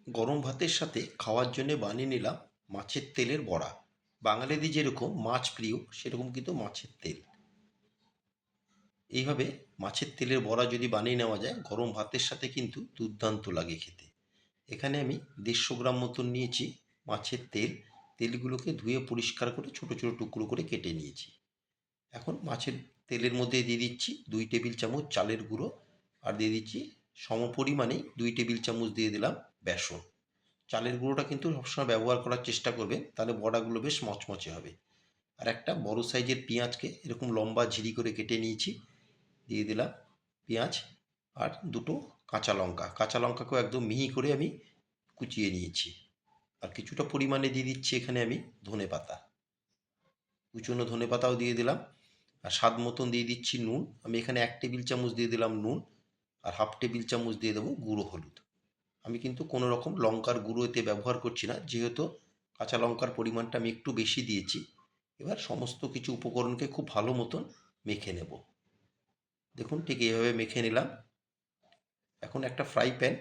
গরম ভাতের সাথে খাওয়ার জন্য বানিয়ে নিলাম মাছের তেলের বড়া। বাঙালিদের যেরকম মাছ প্রিয় সেরকম কিন্তু মাছের তেল। এইভাবে মাছের তেলের বড়া যদি বানিয়ে নেওয়া যায় গরম ভাতের সাথে কিন্তু দুর্দান্ত লাগে খেতে। এখানে আমি 150 গ্রাম মতন নিয়েছি মাছের তেল। তেলগুলোকে ধুয়ে পরিষ্কার করে ছোট ছোট টুকরো করে কেটে নিয়েছি। এখন মাছের তেলের মধ্যে দিয়ে দিচ্ছি 2 টেবিল চামচ চালের গুঁড়ো, আর দিয়ে দিচ্ছি সমপরিমাণে 2 টেবিল চামচ দিয়ে দিলাম বেসন। চালের গুঁড়োটা কিন্তু সবসময় ব্যবহার করার চেষ্টা করবেন, তাহলে বড়াগুলো বেশ মচমচে হবে। আর একটা বড় সাইজের পেঁয়াজকে এরকম লম্বা ঝিরি করে কেটে নিয়েছি, দিয়ে দিলাম পেঁয়াজ। আর দুটো কাঁচা লঙ্কাকেও একদম মিহি করে আমি কুচিয়ে নিয়েছি। আর কিছুটা পরিমাণে দিয়ে দিচ্ছি এখানে আমি ধনেপাতা, কুচনো ধনেপাতাও দিয়ে দিলাম। আর স্বাদ মতন দিয়ে দিচ্ছি নুন। আমি এখানে 1 টেবিল চামচ দিয়ে দিলাম নুন, আর হাফ টেবিল চামচ দিয়ে দেবো গুঁড়ো হলুদ। আমি কিন্তু কোনো রকম লঙ্কার গুঁড়ো এতে ব্যবহার করছি না, যেহেতু কাঁচা লঙ্কার পরিমাণটা আমি একটু বেশি দিয়েছি। এবার সমস্ত কিছু উপকরণকে খুব ভালো মতন মেখে নেব। দেখুন ঠিক এইভাবে মেখে নিলাম। এখন একটা ফ্রাই প্যান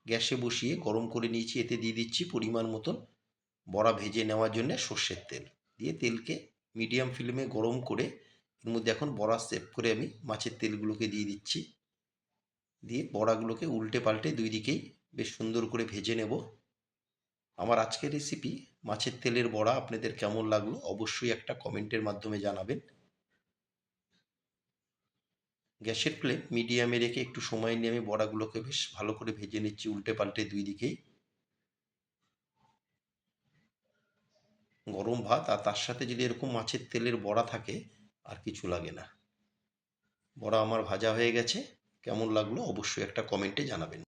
গ্যাসে বসিয়ে গরম করে নিয়েছি, এতে দিয়ে দিচ্ছি পরিমাণ মতন বড়া ভেজে নেওয়ার জন্য সর্ষের তেল। দিয়ে তেলকে মিডিয়াম ফ্লেমে গরম করে এর মধ্যে এখন বড়া সেভ করে আমি মাছের তেলগুলোকে দিয়ে দিচ্ছি। দিয়ে বড়াগুলোকে উল্টে পাল্টে দুই দিকেই বেশ সুন্দর করে ভেজে নেব। আমার আজকের রেসিপি মাছের তেলের বড়া আপনাদের কেমন লাগলো অবশ্যই একটা কমেন্টের মাধ্যমে জানাবেন। গ্যাসের ফ্লেম মিডিয়ামে রেখে একটু সময় নিয়ে আমি বড়াগুলোকে বেশ ভালো করে ভেজে নিচ্ছি উল্টে পাল্টে দুই দিকেই। গরম ভাত আর তার সাথে যদি এরকম মাছের তেলের বড়া থাকে আর কিছু লাগে না। বড়া আমার ভাজা হয়ে গেছে, কেমন লাগলো অবশ্যই একটা কমেন্টে জানাবেন।